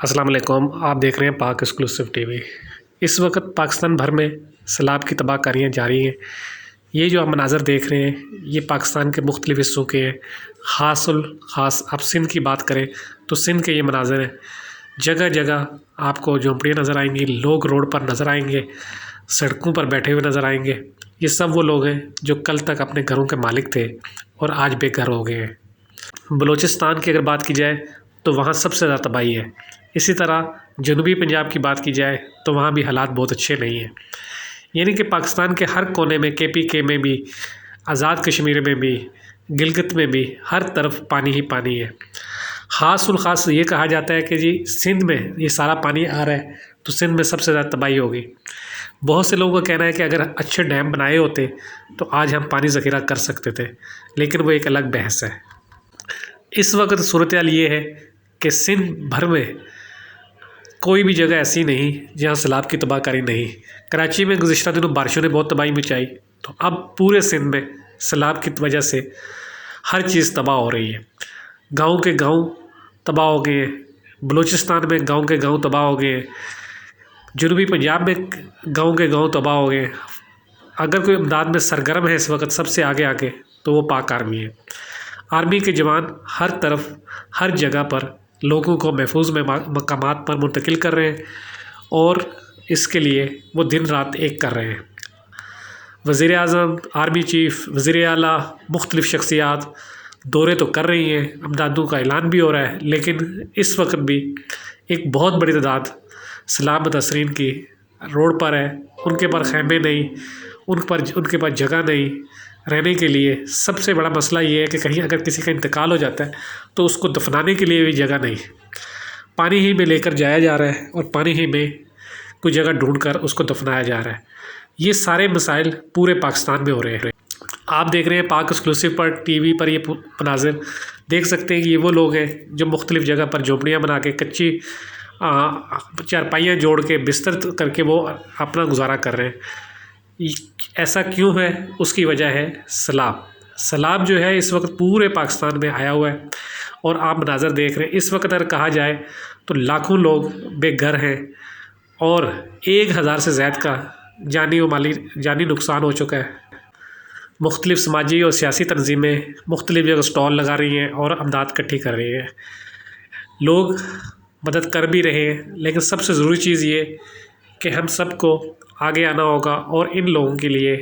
अस्सलाम वालेकुम। आप देख रहे हैं पाक एक्सक्लूसिव टीवी। इस वक्त पाकिस्तान भर में सैलाब की तबाहकारियाँ जारी हैं। ये जो आप मनाज़र देख रहे हैं ये पाकिस्तान के मुख्तलिफ़ हिस्सों के हैं। ख़ास आप सिंध की बात करें तो सिंध के ये मनाज़र हैं। जगह जगह आपको झोंपड़ियाँ नज़र आएंगी, लोग रोड पर नज़र आएंगे, सड़कों पर बैठे हुए नज़र आएंगे। ये सब वो लोग हैं जो कल तक अपने घरों के मालिक थे और आज बेघर हो गए हैं। बलूचिस्तान की अगर बात की जाए तो वहाँ सबसे ज़्यादा तबाही है। इसी तरह जनूबी पंजाब की बात की जाए तो वहाँ भी हालात बहुत अच्छे नहीं हैं। यानी कि पाकिस्तान के हर कोने में, KPK में भी, आज़ाद कश्मीर में भी, गिलगित में भी हर तरफ पानी ही पानी है। ख़ास ये कहा जाता है कि जी सिंध में ये सारा पानी आ रहा है तो सिंध में सबसे ज़्यादा तबाही होगी। बहुत से लोगों का कहना है कि अगर अच्छे डैम बनाए होते तो आज हम पानी ज़ख़ीरा कर सकते थे, लेकिन वो एक अलग बहस है। इस वक्त सूरत हाल ये है कि सिंध भर में कोई भी जगह ऐसी नहीं जहाँ सैलाब की तबाहकारी नहीं। कराची में गुज़िश्ता दिनों बारिशों ने बहुत तबाही मचाई, तो अब पूरे सिंध में सैलाब की वजह से हर चीज़ तबाह हो रही है। गांव के गांव तबाह हो गए हैं, बलूचिस्तान में गांव के गांव तबाह हो गए हैं, जनूबी पंजाब में गांव के गांव तबाह हो गए हैं। अगर कोई इमदाद में सरगर्म है इस वक्त सबसे आगे आगे तो वो पाक आर्मी है। आर्मी के जवान हर तरफ हर जगह पर लोगों को महफूज मकामात पर मुंतकिल कर रहे हैं और इसके लिए वो दिन रात एक कर रहे हैं। वज़ीर आज़म, आर्मी चीफ़, वज़ीर आला, मुख्तलिफ़ शख्सियात दौरे तो कर रही हैं, इमदादों का ऐलान भी हो रहा है, लेकिन इस वक्त भी एक बहुत बड़ी तादाद सैलाब मुतासरीन की रोड पर है। उनके पास खैमे नहीं, उनके पास जगह नहीं रहने के लिए। सबसे बड़ा मसला ये है कि कहीं अगर किसी का इंतकाल हो जाता है तो उसको दफनाने के लिए भी जगह नहीं। पानी ही में लेकर जाया जा रहा है और पानी ही में कोई जगह ढूंढकर उसको दफनाया जा रहा है। ये सारे मसाइल पूरे पाकिस्तान में हो रहे हैं। आप देख रहे हैं पाक एक्सक्लूसिव पर टीवी पर ये मनाजिर देख सकते हैं कि ये वो लोग हैं जो मुख्तलिफ़ जगह पर झोंपड़ियाँ बना के कच्ची चारपाइयाँ जोड़ के बिस्तर करके वो अपना गुजारा कर रहे हैं। ऐसा क्यों है? उसकी वजह है सैलाब जो है इस वक्त पूरे पाकिस्तान में आया हुआ है और आप मनाज़र देख रहे हैं। इस वक्त अगर कहा जाए तो लाखों लोग बेघर हैं और 1000 से ज़्यादा का जानी व माली जानी नुकसान हो चुका है। मुख्तलिफ़ समाजी और सियासी तंजीमें मुख्तलिफ़ जगह स्टॉल लगा रही हैं और अमदाद इकट्ठी कर रही हैं। लोग मदद कर भी रहे हैं, लेकिन सबसे ज़रूरी चीज़ ये कि हम सबको आगे आना होगा और इन लोगों के लिए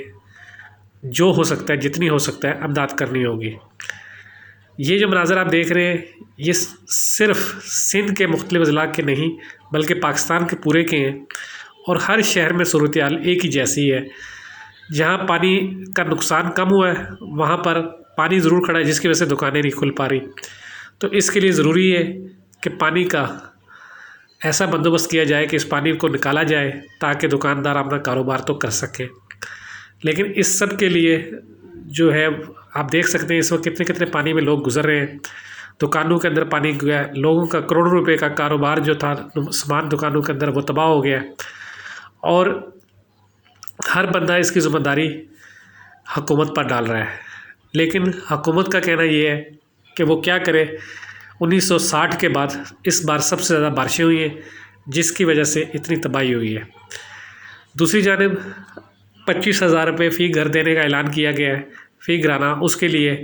जो हो सकता है, जितनी हो सकता है अमदाद करनी होगी। ये जो मनाज़र आप देख रहे हैं ये सिर्फ़ सिंध के मुख्तलिफ़ अज़ला के नहीं बल्कि पाकिस्तान के पूरे के हैं और हर शहर में सूरत हाल एक ही जैसी है। जहाँ पानी का नुकसान कम हुआ है वहाँ पर पानी ज़रूर खड़ा है, जिसकी वजह से दुकानें नहीं खुल पा रही। तो इसके लिए ज़रूरी है कि पानी का ऐसा बंदोबस्त किया जाए कि इस पानी को निकाला जाए ताकि दुकानदार अपना कारोबार तो कर सकें। लेकिन इस सब के लिए जो है आप देख सकते हैं इस वक्त कितने कितने पानी में लोग गुजर रहे हैं। दुकानों के अंदर पानी गया, लोगों का करोड़ों रुपए का कारोबार जो था सामान दुकानों के अंदर वो तबाह हो गया और हर बंदा इसकी ज़िम्मेदारी हुकूमत पर डाल रहा है। लेकिन हुकूमत का कहना ये है कि वो क्या करे। 1960 के बाद इस बार सबसे ज़्यादा बारिशें हुई हैं जिसकी वजह से इतनी तबाही हुई है। दूसरी जानिब 25,000 रुपये फ़ी घर देने का ऐलान किया गया है फ़ी घराना। उसके लिए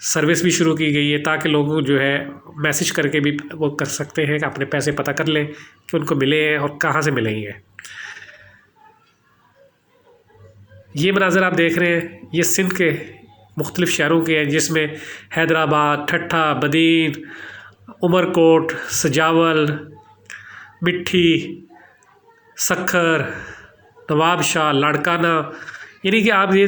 सर्विस भी शुरू की गई है ताकि लोगों जो है मैसेज करके भी वो कर सकते हैं कि अपने पैसे पता कर लें कि उनको मिले हैं और कहाँ से मिलेंगे। ये मनाज़र आप देख रहे हैं ये सिंध के मुख्तलिफ़ शहरों के हैं, जिसमें हैदराबाद, ठट्ठा, बदीन, उमरकोट, सजावल, मिट्टी, सखर, नवाबशाह, लाड़काना, यानी कि आप ये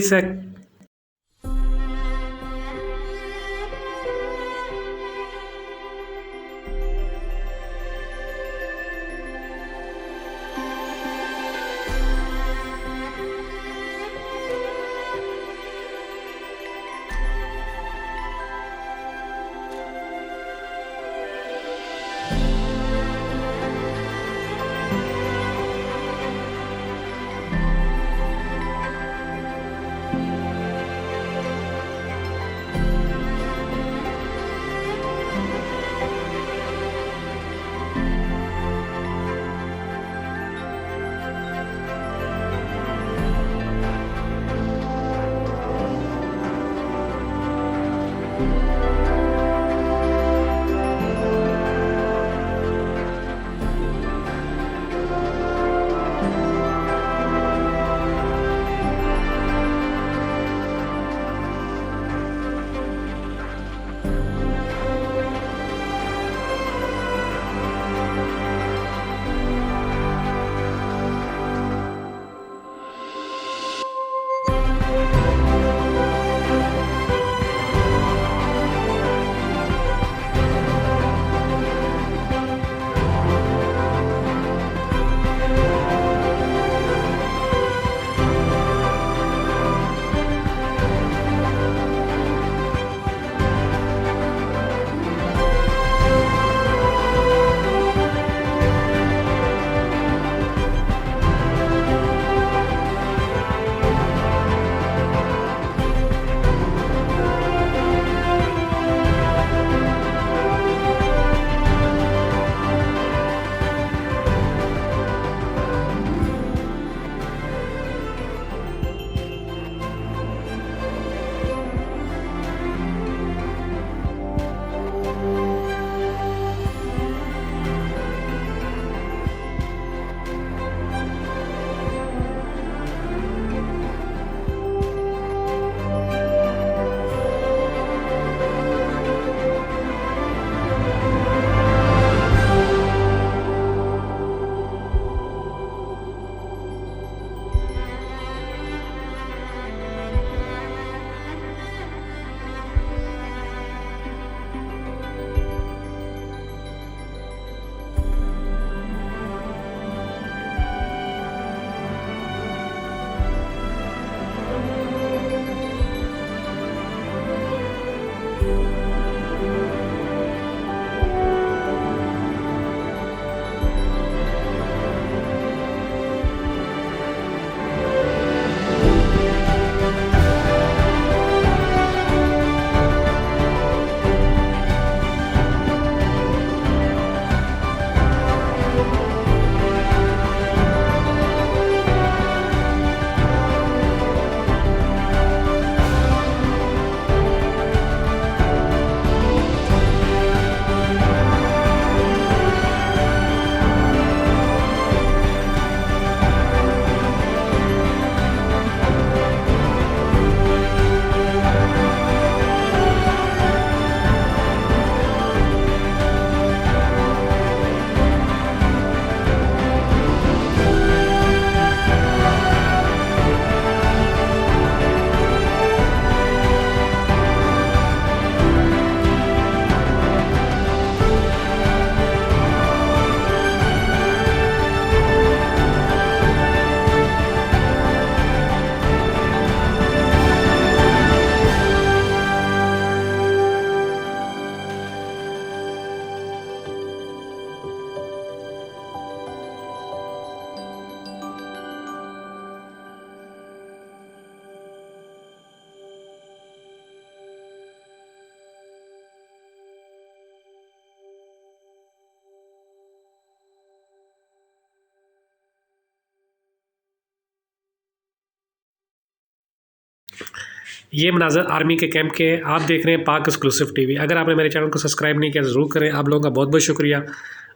ये मनाज़र आर्मी के कैंप के हैं। आप देख रहे हैं पाक एक्सक्लूसिव टीवी। अगर आपने मेरे चैनल को सब्सक्राइब नहीं किया तो ज़रूर करें। आप लोगों का बहुत बहुत शुक्रिया।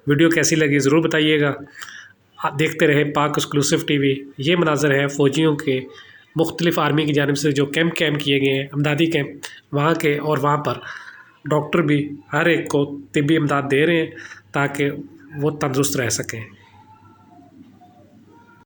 वीडियो कैसी लगी ज़रूर बताइएगा। आप देखते रहें पाक एक्सक्लूसिव टीवी। ये मनाज़र है फ़ौजियों के मुख्तलिफ़ आर्मी की जानिब से जो कैंप किए गए हैं, इमदादी कैंप वहाँ के, और वहाँ पर डॉक्टर भी हर एक को तिब्बी इमदाद दे रहे हैं ताकि वो तंदुरुस्त रह सकें।